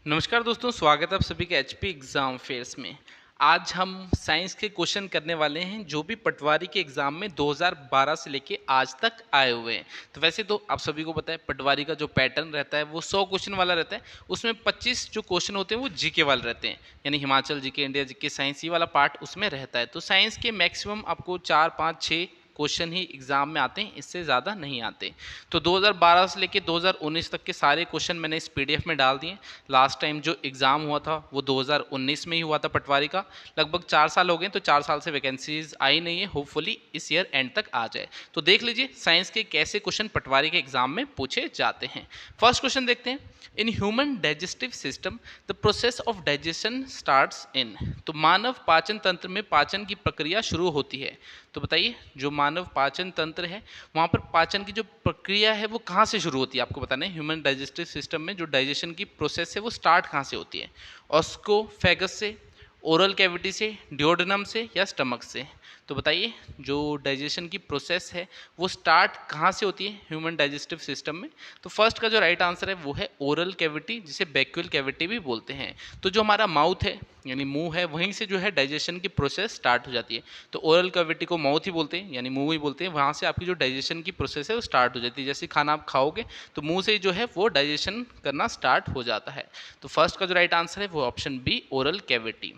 नमस्कार दोस्तों, स्वागत है आप सभी के एचपी एग्ज़ाम फेयर्स में। आज हम साइंस के क्वेश्चन करने वाले हैं जो भी पटवारी के एग्ज़ाम में 2012 से लेके आज तक आए हुए हैं। तो वैसे तो आप सभी को पता है पटवारी का जो पैटर्न रहता है वो 100 क्वेश्चन वाला रहता है। उसमें 25 जो क्वेश्चन होते हैं वो जीके वाले रहते हैं, यानी Himachal GK, India GK, science, ये वाला पार्ट उसमें रहता है। तो साइंस के मैक्सिमम आपको 4, 5, 6 क्वेश्चन ही एग्जाम में आते हैं, इससे ज़्यादा नहीं आते। तो 2012 से लेके 2019 तक के सारे क्वेश्चन मैंने इस पीडीएफ में डाल दिए। लास्ट टाइम जो एग्ज़ाम हुआ था वो 2019 में ही हुआ था पटवारी का। लगभग 4 साल हो गए, तो 4 साल से वैकेंसीज आई नहीं है। होपफुली इस ईयर एंड तक आ जाए। तो देख लीजिए साइंस के कैसे क्वेश्चन पटवारी के एग्जाम में पूछे जाते हैं। फर्स्ट क्वेश्चन देखते हैं। In human digestive system the process of digestion starts in. तो मानव पाचन तंत्र में पाचन की प्रक्रिया शुरू होती है। तो बताइए जो मानव पाचन तंत्र है वहाँ पर पाचन की जो प्रक्रिया है वो कहाँ से शुरू होती है, आपको बताना है। ह्यूमन डाइजेस्टिव सिस्टम में जो डाइजेशन की प्रोसेस है वो स्टार्ट कहाँ से होती है? ऑस्कोफेगस से, ओरल कैविटी से, डिओडेनम से या स्टमक से? तो बताइए जो डाइजेशन की प्रोसेस है वो स्टार्ट कहाँ से होती है ह्यूमन डाइजेस्टिव सिस्टम में? तो फर्स्ट का जो राइट आंसर है वो है ओरल कैविटी, जिसे बैक्यूल कैविटी भी बोलते हैं। तो जो हमारा माउथ है यानी मुंह है, वहीं से जो है डाइजेशन की प्रोसेस स्टार्ट हो जाती है। तो ओरल कैविटी को माउथ ही बोलते हैं, यानी मुंह ही बोलते हैं। वहाँ से आपकी जो डाइजेशन की प्रोसेस है वो स्टार्ट हो जाती है। जैसे खाना आप खाओगे तो मुंह से जो है वो डाइजेशन करना स्टार्ट हो जाता है। तो फर्स्ट का जो राइट आंसर है वो option B, oral cavity.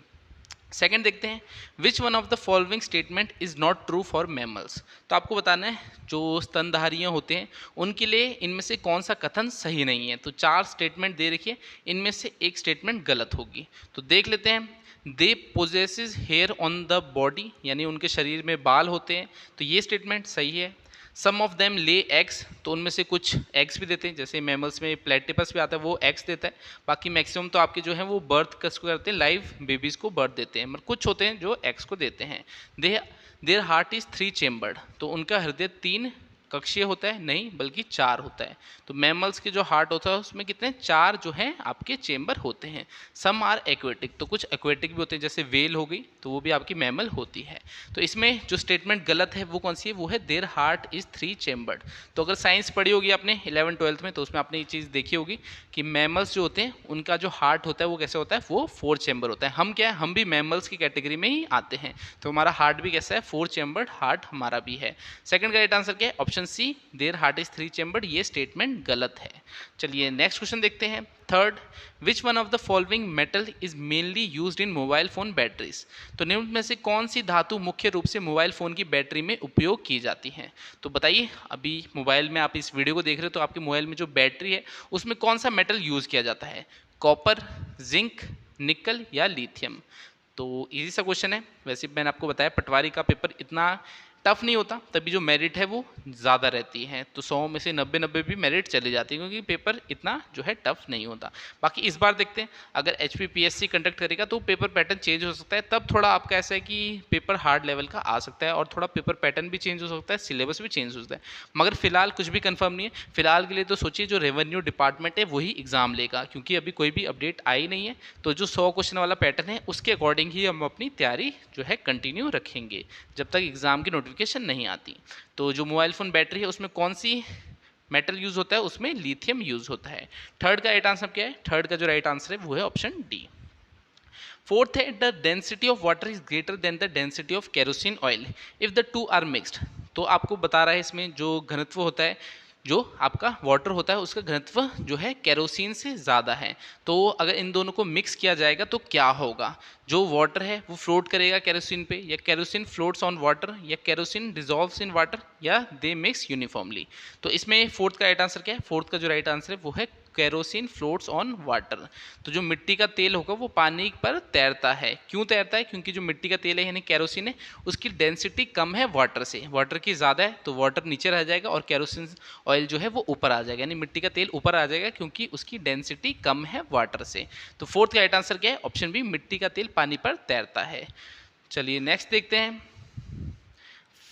Second देखते हैं, which one of the following statement is not true for mammals. तो आपको बताना है जो स्तनधारियां होते हैं उनके लिए इनमें से कौन सा कथन सही नहीं है। तो 4 स्टेटमेंट दे रखिए, इनमें से एक स्टेटमेंट गलत होगी। तो देख लेते हैं। They possesses hair on the body, यानी उनके शरीर में बाल होते हैं, तो ये स्टेटमेंट सही है। सम ऑफ देम ले एग्स, तो उनमें से कुछ एग्स भी देते हैं, जैसे मैमल्स में प्लेटिपस भी आता है वो एग्स देता है। बाकी मैक्सिमम तो आपके जो है वो बर्थ किसको करते हैं, लाइव बेबीज़ को बर्थ देते हैं, मगर कुछ होते हैं जो एग्स को देते हैं। दे देयर हार्ट इज़ 3 चेम्बर्ड, तो उनका हृदय 3 कक्षीय होता है, नहीं बल्कि 4 होता है। तो मैमल्स के जो हार्ट होता है उसमें कितने, 4 जो हैं आपके चेम्बर होते हैं। सम आर एक्वेटिक, तो कुछ एक्वेटिक भी होते हैं, जैसे वेल हो गई तो वो भी आपकी मैमल होती है। तो इसमें जो स्टेटमेंट गलत है वो कौन सी है, वो है देयर हार्ट इज़ 3 चेम्बर्ड। तो अगर साइंस पढ़ी होगी आपने 11th-12th में, तो उसमें आपने ये चीज़ देखी होगी कि मैमल्स जो होते हैं उनका जो हार्ट होता है वो कैसे होता है, वो 4 चेम्बर होता है। हम क्या है, हम भी मैमल्स की कैटेगरी में ही आते हैं। तो हमारा हार्ट भी कैसा है, 4 चेम्बर्ड हार्ट हमारा भी है। सेकंड का राइट आंसर क्या है, option C, there heart is 3 chambered. ये स्टेटमेंट गलत है। चलिए नेक्स्ट क्वेश्चन देखते हैं। Third, which one of the following metal is mainly used in mobile phone batteries. तो निम्न में से कौन सी धातु मुख्य रूप से मोबाइल फोन की बैटरी में उपयोग की जाती है? तो बताइए अभी मोबाइल में आप इस वीडियो को देख रहे हो तो आपके मोबाइल में जो बैटरी है उसमें कौन सा मेटल यूज किया जाता है? कॉपर, जिंक, निकल या लिथियम? तो इजी सा क्वेश्चन है। वैसे मैंने आपको बताया पटवारी का पेपर इतना टफ नहीं होता, तभी जो मेरिट है वो ज़्यादा रहती है। तो 100 में से 90 भी मेरिट चली जाती है, क्योंकि पेपर इतना जो है टफ नहीं होता। बाकी इस बार देखते हैं, अगर HPPSC कंडक्ट करेगा तो पेपर पैटर्न चेंज हो सकता है। तब थोड़ा आपका ऐसा है कि पेपर हार्ड लेवल का आ सकता है, और थोड़ा पेपर पैटर्न भी चेंज हो सकता है, सिलेबस भी चेंज हो सकता है। मगर फिलहाल कुछ भी कंफर्म नहीं है। फिलहाल के लिए तो सोचिए जो रेवेन्यू डिपार्टमेंट है वही एग्जाम लेगा, क्योंकि अभी कोई भी अपडेट आई नहीं है। तो जो 100 क्वेश्चन वाला पैटर्न है उसके अकॉर्डिंग ही हम अपनी तैयारी जो है कंटिन्यू रखेंगे जब तक एग्जाम की नोटिफिकेशन नहीं आती। तो जो मोबाइल फ़ोन बैटरी है उसमें कौन सी मेटल यूज़ होता है, उसमें लिथियम यूज़ होता है। थर्ड का राइट आंसर क्या है? थर्ड का जो राइट आंसर है वो है ऑप्शन डी। फोर्थ है, the density of water is greater than the density of kerosene oil if the two are mixed. तो आपको बता रहा है इसमें जो घनत्व होता है, जो आपका वाटर होता है उसका घनत्व जो है केरोसिन से ज़्यादा है। तो अगर इन दोनों को मिक्स किया जाएगा तो क्या होगा? जो वाटर है वो फ्लोट करेगा केरोसिन पे, या केरोसिन फ्लोट्स ऑन वाटर, या केरोसिन डिजॉल्व्स इन वाटर, या दे मिक्स यूनिफॉर्मली। तो इसमें फोर्थ का राइट आंसर क्या है? फोर्थ का जो राइट आंसर है वो है केरोसिन फ्लोट्स ऑन वाटर। तो जो मिट्टी का तेल होगा वो पानी पर तैरता है। क्यों तैरता है? क्योंकि जो मिट्टी का तेल है यानी केरोसिन है उसकी डेंसिटी कम है वाटर से, वाटर की ज़्यादा है, तो वाटर नीचे रह जाएगा और केरोसिन ऑयल जो है वो ऊपर आ जाएगा, यानी मिट्टी का तेल ऊपर आ जाएगा क्योंकि उसकी डेंसिटी कम है वाटर से। तो फोर्थ का राइट आंसर क्या है? ऑप्शन बी, मिट्टी का तेल पानी पर तैरता है। चलिए नेक्स्ट देखते हैं।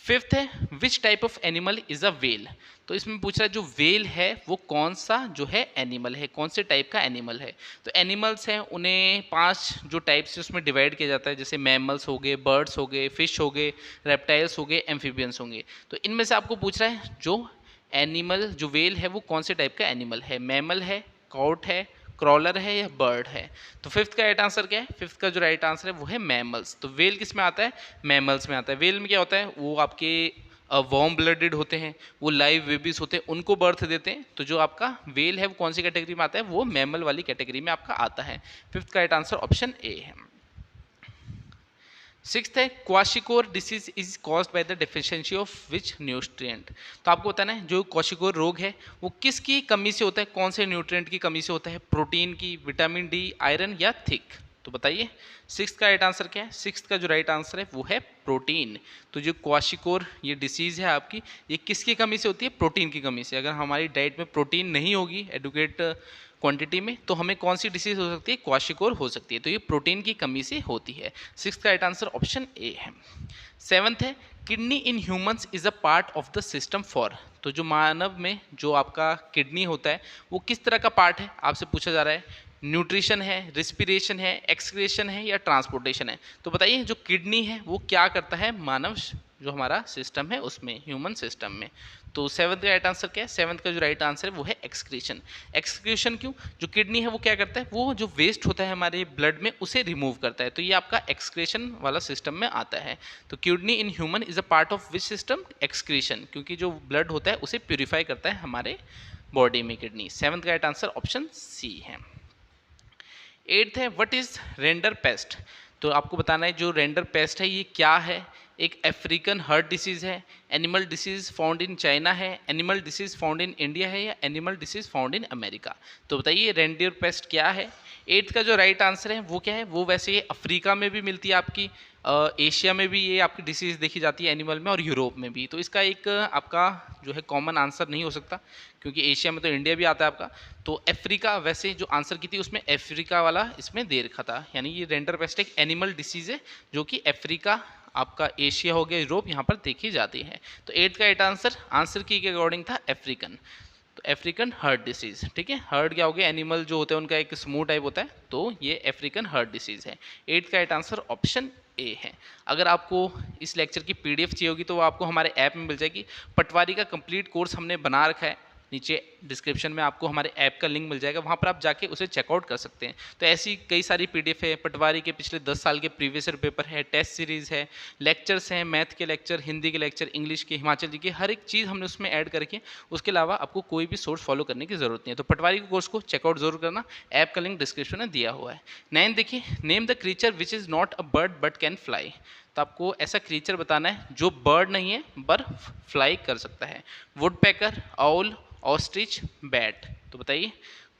फिफ्थ है, which type of animal is a well. तो इसमें पूछ रहा है जो वेल है वो कौन सा जो है एनिमल है, कौन से टाइप का एनिमल है। तो एनिमल्स हैं उन्हें 5 जो टाइप्स से उसमें डिवाइड किया जाता है, जैसे मैमल्स हो गए, बर्ड्स हो गए, फिश हो गए, रेप्टाइल्स हो गए, एम्फीबियंस होंगे। तो इनमें से आपको पूछ रहा है जो एनिमल जो वेल है वो कौन से टाइप का एनिमल है। मैमल है, कॉट है, क्रॉलर है या बर्ड है? तो फिफ्थ का राइट आंसर क्या है? फिफ्थ का जो राइट आंसर है वो है मैमल्स। तो वेल किस में आता है? मैमल्स में आता है। वेल में क्या होता है? वो आपके वार्म ब्लडेड होते हैं, वो लाइव बेबीज होते हैं, उनको बर्थ देते हैं। तो जो आपका वेल है वो कौन सी कैटेगरी में आता है? वो मैमल वाली कैटेगरी में आपका आता है। फिफ्थ का राइट आंसर ऑप्शन ए है। सिक्स्थ है kwashiorkor disease is caused by the deficiency of which nutrient. तो आपको बताना है जो क्वाशिकोर रोग है वो किसकी कमी से होता है, कौन से न्यूट्रिएंट की कमी से होता है? प्रोटीन की, विटामिन डी, आयरन या थिक? तो बताइए सिक्स्थ का राइट आंसर क्या है? सिक्स्थ का जो राइट आंसर है वो है प्रोटीन। तो जो क्वाशिकोर ये डिसीज़ है आपकी, ये किसकी कमी से होती है? प्रोटीन की कमी से। अगर हमारी डाइट में प्रोटीन नहीं होगी एडुकेट क्वांटिटी में, तो हमें कौन सी डिसीज हो सकती है? क्वाशिकोर हो सकती है। तो ये प्रोटीन की कमी से होती है। सिक्स्थ का राइट आंसर ऑप्शन ए है। सेवंथ है kidney in humans is a part of the system for. तो जो मानव में जो आपका किडनी होता है वो किस तरह का पार्ट है आपसे पूछा जा रहा है? न्यूट्रिशन है, रिस्पिरेशन है, एक्सक्रीशन है या ट्रांसपोर्टेशन है? तो बताइए जो किडनी है वो क्या करता है मानव जो हमारा सिस्टम है उसमें, ह्यूमन सिस्टम में? तो सेवंथ का राइट आंसर क्या है? सेवंथ का जो राइट आंसर है वो है एक्सक्रीशन। एक्सक्रीशन क्यों? जो किडनी है वो क्या करता है? वो जो वेस्ट होता है हमारे ब्लड में उसे रिमूव करता है। तो ये आपका एक्सक्रीशन वाला सिस्टम में आता है। तो kidney in human is a part of which system? Excretion, क्योंकि जो ब्लड होता है उसे प्योरीफाई करता है हमारे बॉडी में किडनी। सेवंथ का राइट आंसर ऑप्शन सी है। एट्थ है व्हाट इज रेंडर पेस्ट। तो आपको बताना है जो रेंडर पेस्ट है ये क्या है? एक अफ्रीकन हर्ट डिसीज़ है, animal disease found in China है, animal disease found in India है या animal disease found in America? तो बताइए रेंडर पेस्ट क्या है? एट्थ का जो राइट आंसर है वो क्या है? वो वैसे ये अफ्रीका में भी मिलती है आपकी, एशिया में भी ये आपकी डिसीज़ देखी जाती है एनिमल में, और यूरोप में भी। तो इसका एक आपका जो है कॉमन आंसर नहीं हो सकता, क्योंकि एशिया में तो इंडिया भी आता है आपका। तो अफ्रीका वैसे जो आंसर की थी उसमें अफ्रीका वाला इसमें दे रखा था, यानी ये रेंडर पेस्ट एक एनिमल डिसीज़ है जो कि अफ्रीका, आपका एशिया हो गया, यूरोप, यहाँ पर देखी जाती है। तो एट्थ का राइट आंसर की के अकॉर्डिंग था अफ्रीकन। तो अफ्रीकन हर्ट डिसीज़, ठीक है। हर्ट क्या हो गया? एनिमल जो होते हैं उनका एक स्मूथ टाइप होता है, तो ये अफ्रीकन हर्ट डिसीज़ है। एट्थ का राइट आंसर ऑप्शन ए है। अगर आपको इस लेक्चर की पीडीएफ चाहिए होगी तो वो आपको हमारे ऐप में मिल जाएगी। पटवारी का कंप्लीट कोर्स हमने बना रखा है, नीचे डिस्क्रिप्शन में आपको हमारे ऐप का लिंक मिल जाएगा, वहाँ पर आप जाके उसे चेकआउट कर सकते हैं। तो ऐसी कई सारी पीडीएफ है, पटवारी के पिछले 10 साल के प्रीवियस ईयर पेपर है, टेस्ट सीरीज़ है, लेक्चर्स हैं, मैथ के लेक्चर, हिंदी के लेक्चर, इंग्लिश के, हिमाचल जी के, हर एक चीज़ हमने उसमें ऐड करके। उसके अलावा आपको कोई भी सोर्स फॉलो करने की ज़रूरत नहीं है। तो पटवारी के कोर्स को चेकआउट जरूर करना, ऐप का लिंक डिस्क्रिप्शन में दिया हुआ है। 9 देखिए, name the creature which is not a bird but can fly. तो आपको ऐसा क्रीचर बताना है जो बर्ड नहीं है पर फ्लाई कर सकता है। Would packer, owl, ostrich, bat. तो बताइए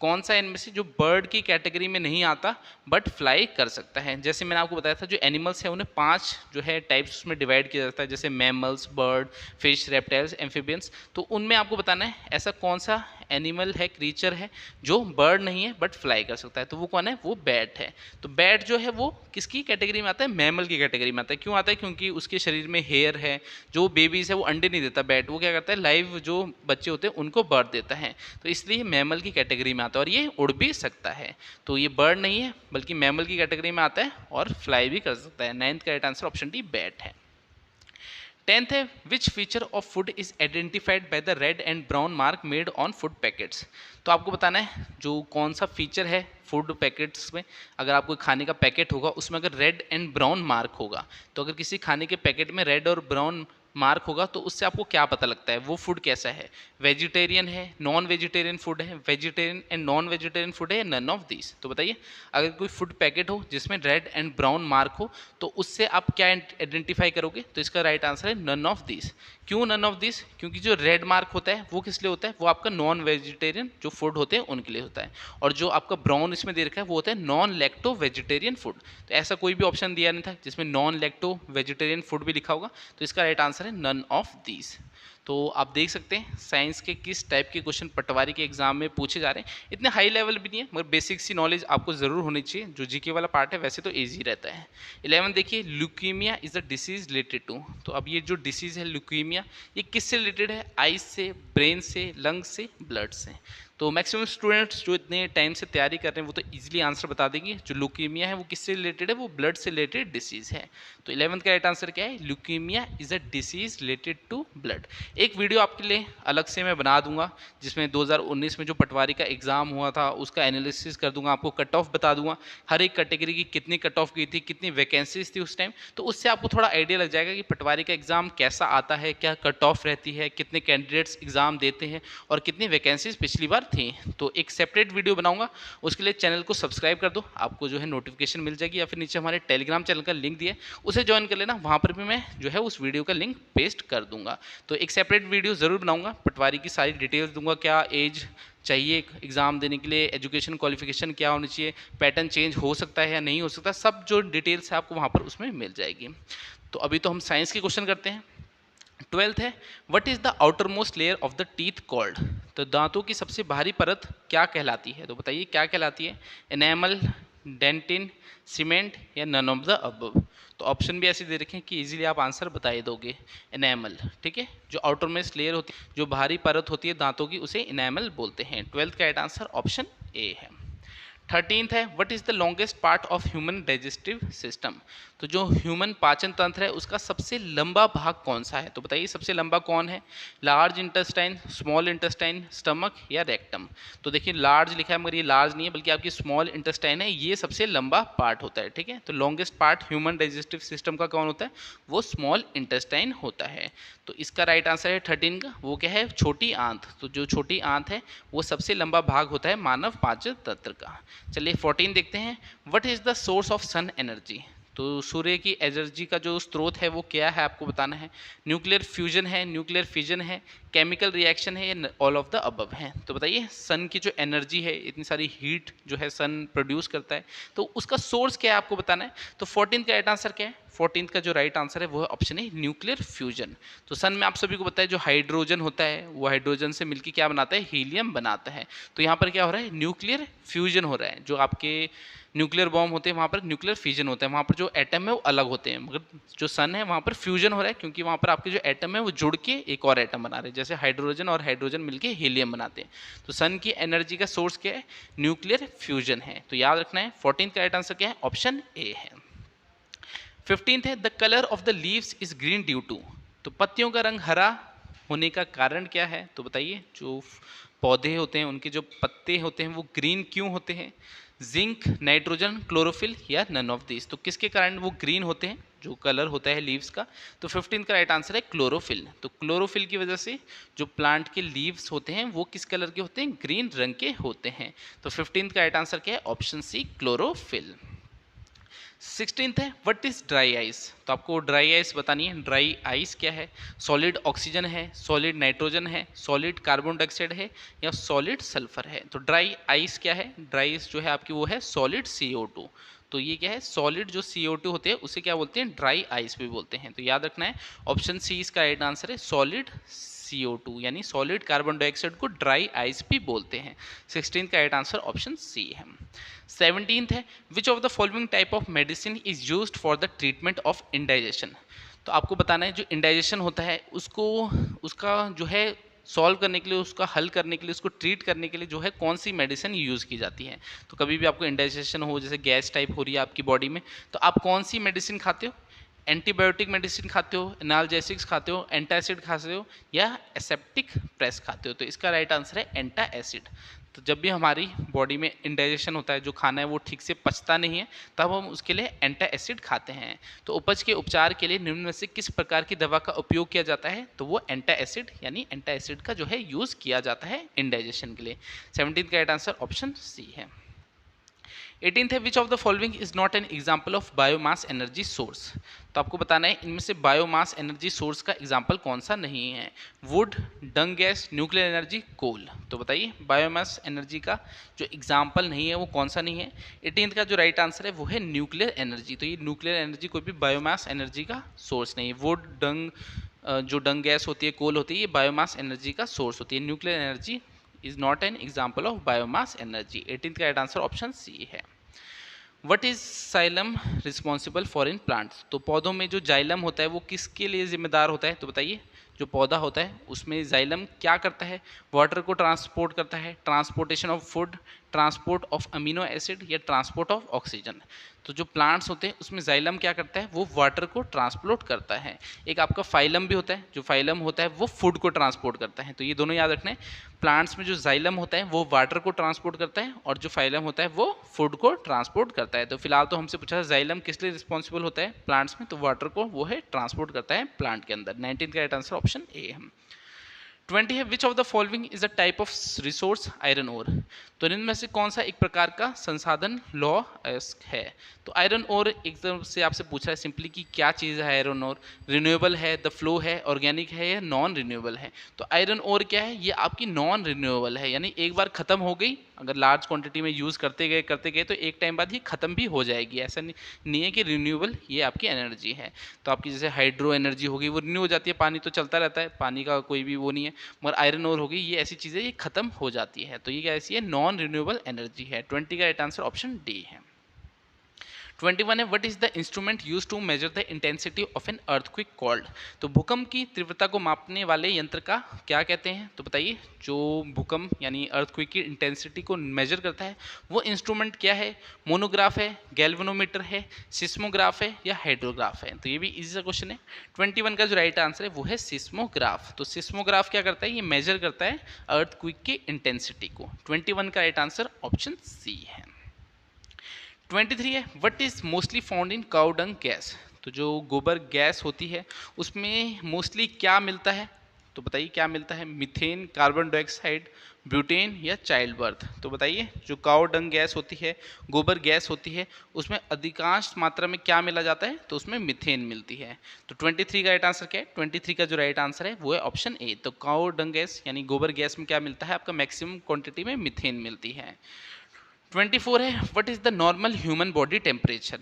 कौन सा इनमें से जो बर्ड की कैटेगरी में नहीं आता बट फ्लाई कर सकता है? जैसे मैंने आपको बताया था जो एनिमल्स है उन्हें 5 जो है टाइप्स में डिवाइड किया जाता है, जैसे mammals, bird, fish, reptiles, amphibians. तो उनमें आपको बताना है ऐसा कौन सा एनिमल है, क्रीचर है जो बर्ड नहीं है बट फ्लाई कर सकता है। तो वो कौन है? वो बैट है। तो बैट जो है वो किसकी कैटेगरी में आता है? मैमल की कैटेगरी में आता है। क्यों आता है? क्योंकि उसके शरीर में हेयर है, जो बेबीज है वो अंडे नहीं देता बैट, वो क्या करता है लाइव जो बच्चे होते हैं उनको बर्थ देता है। तो इसलिए मैमल की कैटेगरी में आता है और ये उड़ भी सकता है। तो ये बर्ड नहीं है बल्कि मैमल की कैटेगरी में आता है और फ्लाई भी कर सकता है। 9th का right answer option D bat है। 10th है which feature of food is identified by the red and brown mark made on food packets. तो आपको बताना है जो कौन सा फीचर है फूड पैकेट्स में। अगर आपको खाने का पैकेट होगा उसमें अगर रेड एंड ब्राउन मार्क होगा, तो अगर किसी खाने के पैकेट में रेड और ब्राउन मार्क होगा तो उससे आपको क्या पता लगता है वो फूड कैसा है? वेजिटेरियन है, नॉन वेजिटेरियन फूड है, vegetarian and non vegetarian food है, नन ऑफ दिस? तो बताइए अगर कोई फूड पैकेट हो जिसमें रेड एंड ब्राउन मार्क हो तो उससे आप क्या आइडेंटिफाई करोगे? तो इसका राइट आंसर है नन ऑफ दिस। क्यों नन ऑफ दिस? क्योंकि जो रेड मार्क होता है वो किस लिए होता है? वो आपका नॉन वेजिटेरियन जो फूड होते हैं उनके लिए होता है, और जो आपका ब्राउन इसमें दे रखा है वो होता है नॉन लैक्टो वेजिटेरियन फूड। तो ऐसा कोई भी ऑप्शन दिया नहीं था जिसमें नॉन लैक्टो वेजिटेरियन फूड भी लिखा होगा, तो इसका राइट आंसर है नन ऑफ दीज। तो आप देख सकते हैं साइंस के किस टाइप के क्वेश्चन पटवारी के एग्जाम में पूछे जा रहे हैं। इतने हाई लेवल भी नहीं है मगर बेसिक सी नॉलेज आपको ज़रूर होनी चाहिए। जो जीके वाला पार्ट है वैसे तो ईजी रहता है। 11 देखिए, leukemia is a disease related to. तो अब ये जो डिसीज़ है ल्यूकीमिया, ये किससे रिलेटेड है? आइज से, ब्रेन से, लंग्स से, ब्लड से? तो मैक्सिमम स्टूडेंट्स जो इतने टाइम से तैयारी कर रहे हैं वो तो इजीली आंसर बता देंगे। जो ल्यूकीमिया है वो किससे रिलेटेड है? वो ब्लड से रिलेटेड डिसीज़ है। तो 11th का राइट आंसर क्या है? Leukemia is a disease related to blood. एक वीडियो आपके लिए अलग से मैं बना दूंगा जिसमें 2019 में जो पटवारी का एग्ज़ाम हुआ था उसका एनालिसिस कर दूंगा, आपको कट ऑफ बता दूंगा, हर एक कैटेगरी की कितनी कट ऑफ गई थी, कितनी वैकेंसीज थी उस टाइम, तो उससे आपको थोड़ा आइडिया लग जाएगा कि पटवारी का एग्ज़ाम कैसा आता है, क्या कट ऑफ रहती है, कितने कैंडिडेट्स एग्ज़ाम देते हैं और कितनी वैकेंसीज पिछली बार थी। तो एक सेपरेट वीडियो बनाऊंगा, उसके लिए चैनल को सब्सक्राइब कर दो, आपको जो है नोटिफिकेशन मिल जाएगी, या फिर नीचे हमारे टेलीग्राम चैनल का लिंक दिया है उसे ज्वाइन कर लेना, वहाँ पर भी मैं जो है उस वीडियो का लिंक पेस्ट कर दूंगा। तो एक सेपरेट वीडियो ज़रूर बनाऊंगा, पटवारी की सारी डिटेल्स दूंगा, क्या एज चाहिए एग्ज़ाम देने के लिए, एजुकेशन क्वालिफिकेशन क्या होनी चाहिए, पैटर्न चेंज हो सकता है या नहीं हो सकता, सब जो डिटेल्स है आपको वहाँ पर उसमें मिल जाएगी। तो अभी तो हम साइंस के क्वेश्चन करते हैं। 12th है, what is the outer most layer of the teeth called. तो दांतों की सबसे बाहरी परत क्या कहलाती है, तो बताइए क्या कहलाती है, एनेमल, डेंटिन, सीमेंट या नन ऑफ द अबव। तो ऑप्शन भी ऐसे दे रखे हैं कि इजीली आप आंसर बता ही दोगे, एनेमल। ठीक है, जो आउटर मोस्ट लेयर होती है, जो बाहरी परत होती है दांतों की, उसे एनेमल बोलते हैं। 12th का राइट आंसर ऑप्शन ए है। 13th है, what is the longest part of human digestive system. तो जो ह्यूमन पाचन तंत्र है उसका सबसे लंबा भाग कौन सा है, तो बताइए सबसे लंबा कौन है, large intestine, small intestine, stomach या रेक्टम। तो देखिए लार्ज लिखा है मगर ये लार्ज नहीं है बल्कि आपकी स्मॉल इंटेस्टाइन है, ये सबसे लंबा पार्ट होता है। ठीक है, तो longest part human digestive system का कौन होता है, वो स्मॉल इंटेस्टाइन होता है। तो इसका राइट आंसर है 13 का, वो क्या है, छोटी आंत। तो जो छोटी आंत है वो सबसे लंबा भाग होता है मानव पाचन तंत्र का। चलिए 14 देखते हैं, what is the source of sun energy. तो सूर्य की एनर्जी का जो स्रोत है वो क्या है आपको बताना है, न्यूक्लियर फ्यूजन है, न्यूक्लियर फिजन है, केमिकल रिएक्शन है या ऑल ऑफ द अबव है। तो बताइए सन की जो एनर्जी है, इतनी सारी हीट जो है सन प्रोड्यूस करता है, तो उसका सोर्स क्या है आपको बताना है। तो 14 का राइट आंसर क्या है, 14 का जो राइट आंसर है वो है ऑप्शन है न्यूक्लियर फ्यूजन। तो सन में आप सभी को पता है जो हाइड्रोजन होता है वो हाइड्रोजन से मिलकर क्या बनाता है, हीलियम बनाता है। तो यहाँ पर क्या हो रहा है, न्यूक्लियर फ्यूजन हो रहा है। जो आपके न्यूक्लियर बॉम्ब होते हैं वहाँ पर न्यूक्लियर फिजन होता है, वहाँ पर जो एटम है वो अलग होते हैं, मगर जो सन है वहाँ पर फ्यूजन हो रहा है, क्योंकि वहाँ पर आपके जो एटम है वो जुड़ के एक और एटम बना रहे हैं, जैसे हाइड्रोजन और हाइड्रोजन मिलके हीलियम बनाते हैं। तो सन की एनर्जी का सोर्स क्या है, न्यूक्लियर फ्यूजन है। तो याद रखना है 14 का राइट आंसर क्या है, ऑप्शन ए है। 15th है, the colour of the leaves is green due to. तो पत्तियों का रंग हरा होने का कारण क्या है, तो बताइए जो पौधे होते हैं उनके जो पत्ते होते हैं वो ग्रीन क्यों होते हैं, जिंक, नाइट्रोजन, क्लोरोफिल या नन ऑफ दिस। तो किसके कारण वो ग्रीन होते हैं, जो कलर होता है लीव्स का। तो 15 का राइट आंसर है क्लोरोफिल। तो क्लोरोफिल की वजह से जो प्लांट के लीव्स होते हैं वो किस कलर के होते हैं, ग्रीन रंग के होते हैं। तो 15 का राइट आंसर क्या है, ऑप्शन सी क्लोरोफिल। 16th है, व्हाट इज ड्राई आइस। तो आपको ड्राई आइस बतानी है, ड्राई आइस क्या है, सॉलिड ऑक्सीजन है, सॉलिड नाइट्रोजन है, सॉलिड कार्बन डाइऑक्साइड है या सॉलिड सल्फर है। तो ड्राई आइस क्या है, ड्राई आइस जो है आपकी वो है सॉलिड CO2। तो ये क्या है, सॉलिड जो CO2 होते हैं उसे क्या बोलते हैं, ड्राई आइस भी बोलते हैं। तो याद रखना है ऑप्शन सी इसका राइट आंसर है, सॉलिड CO2 यानी सॉलिड कार्बन डाइऑक्साइड को ड्राई आइस भी बोलते हैं। 16 का राइट आंसर ऑप्शन सी है। 17th है, which of the following type of medicine is used for the treatment of indigestion. तो आपको बताना है जो इंडाइजेशन होता है उसको, उसका जो है सॉल्व करने के लिए, उसका हल करने के लिए, उसको ट्रीट करने के लिए जो है कौन सी मेडिसिन यूज़ की जाती है। तो कभी भी आपको इंडाइजेशन हो, जैसे गैस टाइप हो रही है आपकी बॉडी में, तो आप कौन सी मेडिसिन खाते हो, एंटीबायोटिक मेडिसिन खाते हो, एनाल्जेसिक्स खाते हो, एंटासिड खाते हो या एसेप्टिक प्रेस खाते हो। तो इसका राइट आंसर है एंटा एसिड। तो जब भी हमारी बॉडी में इंडाइजेशन होता है, जो खाना है वो ठीक से पचता नहीं है, तब हम उसके लिए एंटा एसिड खाते हैं। तो उपज के उपचार के लिए निम्न में से किस प्रकार की दवा का उपयोग किया जाता है, तो वो एंटा एसिड यानी एंटा एसिड का जो है यूज़ किया जाता है इंडाइजेशन के लिए। 17 का राइट आंसर ऑप्शन सी है। 18th है, which of the following is not an example of biomass energy source. तो आपको बताना है इनमें से बायोमास एनर्जी सोर्स का एग्जाम्पल कौन सा नहीं है, wood, dung gas, nuclear energy, coal. तो बताइए बायोमास एनर्जी का जो एग्जाम्पल नहीं है वो कौन सा नहीं है। 18th का जो राइट आंसर है वो है न्यूक्लियर एनर्जी। तो ये न्यूक्लियर एनर्जी कोई भी बायोमास एनर्जी का सोर्स नहीं है। वुड, डंग, जो डंग गैस होती है, कोल होती है, ये बायोमास एनर्जी का सोर्स होती है। Nuclear energy is not an example of biomass energy. 18th का राइट आंसर ऑप्शन सी है। What is xylem responsible for in plants. तो पौधों में जो जाइलम होता है वो किसके लिए जिम्मेदार होता है, तो बताइए जो पौधा होता है उसमें जाइलम क्या करता है, वाटर को ट्रांसपोर्ट करता है, transportation of food, transport of amino acid या ट्रांसपोर्ट ऑफ ऑक्सीजन। तो जो प्लांट्स होते हैं उसमें जाइलम क्या करता है, वो वाटर को ट्रांसपोर्ट करता है। एक आपका फाइलम भी होता है, जो फाइलम होता है वो फूड को ट्रांसपोर्ट करता है। तो ये दोनों याद रखना है, प्लांट्स में जो जाइलम होता है वो वाटर को ट्रांसपोर्ट करता है और जो फाइलम होता है वो फूड को ट्रांसपोर्ट करता है। तो फिलहाल तो हमसे पूछा था जाइलम किस लिए रिस्पॉन्सिबल होता है प्लांट्स में, तो वाटर को वो है ट्रांसपोर्ट करता है प्लांट के अंदर। 19 का राइट आंसर ऑप्शन ए है। 20 है which of the following is a type of resource iron ore. तो इनमें से कौन सा एक प्रकार का संसाधन लॉ है। तो आयरन ओर एकदम से आपसे पूछा है सिंपली कि क्या चीज़ है आयरन ओर, रिन्यूएबल है, द फ्लो है, ऑर्गेनिक है या नॉन रिन्यूएबल है। तो आयरन ओर क्या है, ये आपकी नॉन रिन्यूएबल है, यानी एक बार ख़त्म हो गई, अगर लार्ज क्वांटिटी में यूज़ करते गए तो एक टाइम बाद ये ख़त्म भी हो जाएगी। ऐसा नहीं है कि रिन्यूएबल ये आपकी एनर्जी है। तो आपकी जैसे हाइड्रो एनर्जी होगी वो रिन्यू हो जाती है, पानी तो चलता रहता है, पानी का कोई भी वो नहीं है, मगर आयरन ओर होगी ये ऐसी चीज़ें ये खत्म हो जाती है। तो ये क्या ऐसी है, नॉन रिन्यूएबल एनर्जी है। 20 का राइट आंसर ऑप्शन डी है। 21 है what is the instrument use to measure the intensity of an earthquake called. तो भूकंप की तीव्रता को मापने वाले यंत्र का क्या कहते हैं। तो बताइए, जो भूकंप यानी अर्थक्वेक की इंटेंसिटी को मेजर करता है वो इंस्ट्रूमेंट क्या है, मोनोग्राफ है, गैल्वेनोमीटर है, सिस्मोग्राफ है या हाइड्रोग्राफ है। तो ये भी इजी सा क्वेश्चन है। 21 का जो राइट आंसर है वो है सिस्मोग्राफ। तो सिस्मोग्राफ क्या करता है, ये मेजर करता है अर्थक्वेक की इंटेंसिटी को। 21 का राइट आंसर ऑप्शन सी है। 23 है what is mostly found in cow dung gas. तो जो गोबर गैस होती है उसमें मोस्टली क्या मिलता है। तो बताइए क्या मिलता है, मीथेन, कार्बन डाइऑक्साइड, ब्यूटेन या चाइल्ड बर्थ। तो बताइए, जो काउ डंग गैस होती है, गोबर गैस होती है, उसमें अधिकांश मात्रा में क्या मिला जाता है, तो उसमें मीथेन मिलती है। तो 23 का राइट आंसर क्या है, 23 का जो राइट आंसर है वो है ऑप्शन ए। तो काउ डंग गैस यानी गोबर गैस में क्या मिलता है, आपका मैक्सिमम क्वांटिटी में मीथेन मिलती है। 24 है what is the normal human body temperature.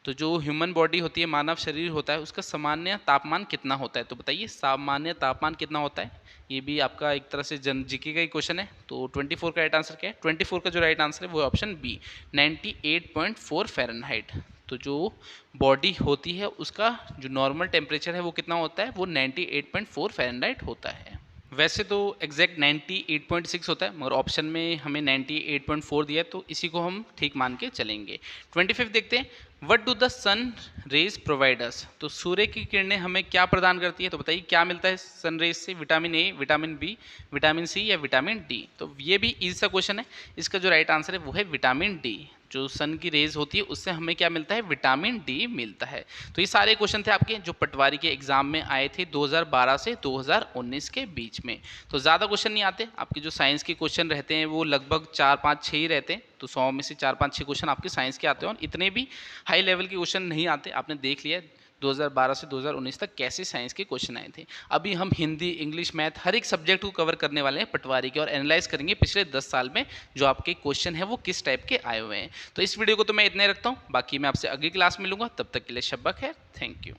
तो जो ह्यूमन बॉडी होती है, मानव शरीर होता है, उसका सामान्य तापमान कितना होता है। तो बताइए सामान्य तापमान कितना होता है। ये भी आपका एक तरह से जन जीके का ही क्वेश्चन है। तो 24 का राइट आंसर क्या है, 24 का जो राइट आंसर है वो है ऑप्शन बी, 98.4 फ़ारेनहाइट। तो जो बॉडी होती है उसका जो नॉर्मल टेम्परेचर है वो कितना होता है, वो 98.4 फ़ारेनहाइट होता है। वैसे तो एग्जैक्ट 98.6 होता है, मगर ऑप्शन में हमें 98.4 दिया है तो इसी को हम ठीक मान के चलेंगे। 25 देखते हैं what do the sun rays providers. तो सूर्य की किरणें हमें क्या प्रदान करती है। तो बताइए क्या मिलता है सन रेज से, vitamin A, vitamin B, vitamin C या विटामिन डी। तो ये भी इजी सा क्वेश्चन है। इसका जो राइट आंसर है वो है विटामिन डी। जो सन की रेज होती है उससे हमें क्या मिलता है, विटामिन डी मिलता है। तो ये सारे क्वेश्चन थे आपके जो पटवारी के एग्जाम में आए थे 2012 से 2019 के बीच में। तो ज़्यादा क्वेश्चन नहीं आते आपके, जो साइंस के क्वेश्चन रहते हैं वो लगभग 4, 5, 6 ही रहते हैं। तो 100 में से 4, 5, 6 क्वेश्चन आपके साइंस के आते हैं और इतने भी हाई लेवल के क्वेश्चन नहीं आते। आपने देख लिया 2012 से 2019 तक कैसे साइंस के क्वेश्चन आए थे। अभी हम हिंदी, इंग्लिश, मैथ हर एक सब्जेक्ट को कवर करने वाले हैं पटवारी के, और एनालाइज करेंगे पिछले 10 साल में जो आपके क्वेश्चन है वो किस टाइप के आए हुए हैं। तो इस वीडियो को तो मैं इतने रखता हूँ, बाकी मैं आपसे अगली क्लास में मिलूंगा, तब तक के लिए शब्बा खैर, थैंक यू।